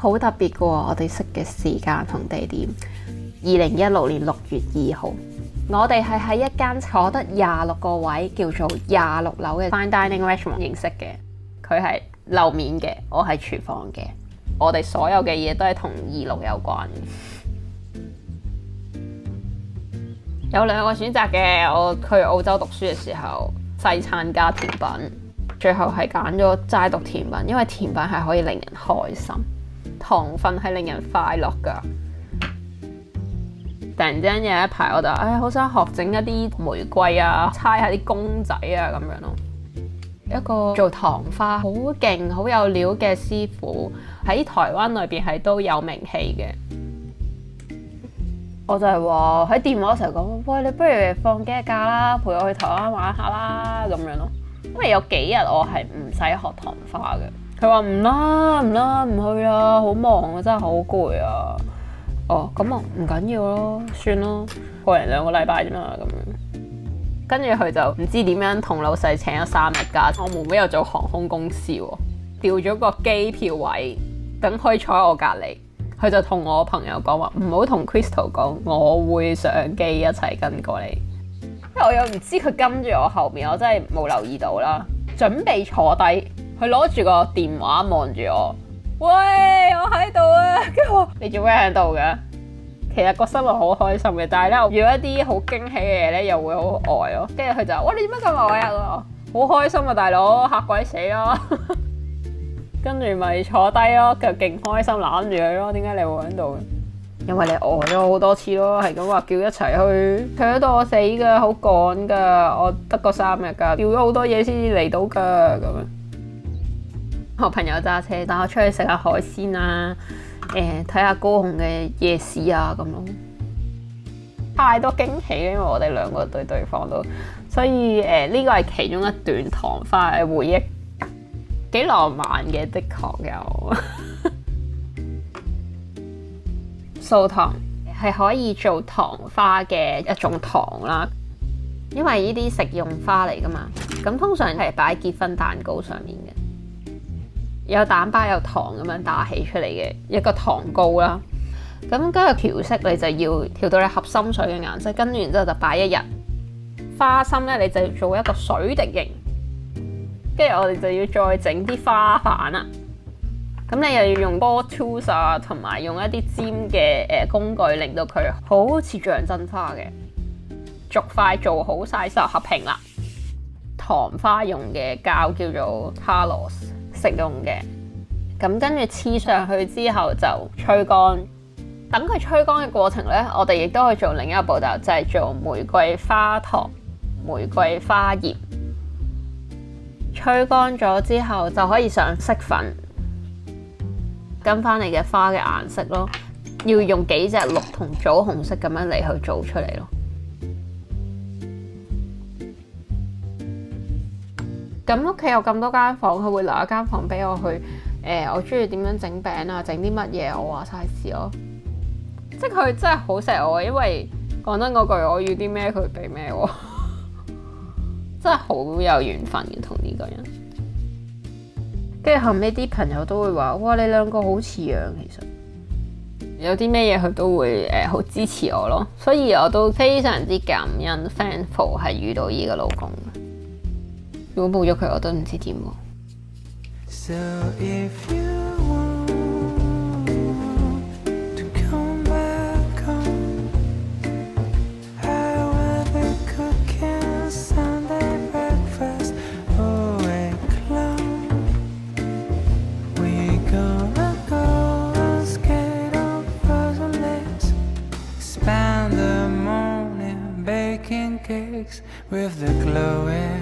好特別嘅喎，我哋識嘅時間同地點，2016年6月2號，我哋係喺一間坐得26個位，叫做26樓嘅 Fine Dining Restaurant 認識嘅。佢係樓面嘅，我係廚房嘅，我哋所有嘅嘢都係同26有關嘅。有兩個選擇嘅，我去澳洲讀書嘅時候，西餐加甜品，最後係揀咗齋讀甜品，因為甜品係可以令人開心。糖分係令人快樂㗎。突然之間有一排我就好想學整一啲玫瑰啊，猜下啲公仔啊咁樣咯。一個做糖花好勁好有料嘅師傅喺台灣裏邊係都有名氣嘅。我就係話喺電話成日講，喂，你不如放幾日假啦，陪我去台灣玩下啦咁樣咯。因為有幾日我係唔使學糖花嘅。佢話唔啦，唔去啦，好忙啊，真係好攰啊。哦，咁啊唔緊要咯，算咯，過嚟2個禮拜啫嘛咁樣。跟住佢就唔知點樣同老細請咗3日假。我妹妹又做航空公司喎，調咗個機票位，等可以坐喺我隔離。佢就同我朋友講話，唔好同 Crystal 講，我會上機一齊跟過嚟。因為我又唔知佢跟住我後面，我真係冇留意到啦。準備坐低。佢攞住個電話望住我，喂，我喺度啊！跟住我，你做咩喺度嘅？其實個心係好開心嘅，但係咧遇到一啲好驚喜嘅嘢咧，又會好呆咯。跟住佢就，喂，你點解咁呆啊？好開心啊，大佬，嚇鬼死啊！跟住咪坐低咯，就勁開心攬住佢咯。點解你會喺度？因為你呆咗好多次咯，係咁話叫一齊去，佢喺度我死㗎，好趕㗎，我得個3日㗎，掉咗好多嘢先至嚟到㗎咁樣。我朋友揸車帶我出去食下海鮮啊，睇下高雄嘅夜市啊咁咯，太多驚喜，因為我哋2個對對方都，所以呢個係其中一段糖花嘅回憶，幾浪漫嘅，的確有。素糖係可以做糖花嘅一種糖啦，因為呢啲食用花嚟噶嘛，咁通常係擺結婚蛋糕上面嘅。有蛋白有糖咁樣打起出嚟嘅一個糖糕啦，咁跟住調色你就要調到你合心水嘅顏色，跟住然之後就擺1日。花心咧你就要做一個水滴形，跟住我哋就要再整啲花瓣啦。咁你又要用 ball tools 啊，同埋用一啲尖嘅工具，令到佢好似像真花嘅。逐塊做好晒之後合平啦。糖花用嘅膠叫做 Talos。食用嘅，咁跟住黐上去之後就吹乾，等佢吹乾嘅過程呢，我哋亦都可以做另一個步驟，就係做玫瑰花糖、玫瑰花葉。吹乾咗之後就可以上色粉，跟翻你嘅花嘅顏色咯，要用幾隻綠同棗紅色咁樣嚟去做出嚟咯。咁屋企有咁多間房，佢會留一間房俾我去。我中意點樣整餅啊，整啲乜嘢，我話晒事咯。即係佢真係好錫我，因為講真嗰句，我要啲咩佢俾咩喎，真係好有緣分嘅同呢個人。跟住後尾啲朋友都會話：哇，你2個好似樣，其實有啲咩嘢佢都會好支持我咯。所以我都非常之感恩 thankful 係遇到呢個老公。如果冇咗佢，我都唔知點喎。So if you want to come back home, I will be cooking Sunday breakfast. Oh, a clown, we gonna go and skate on frozen lakes, spend the morning baking cakes with the glowing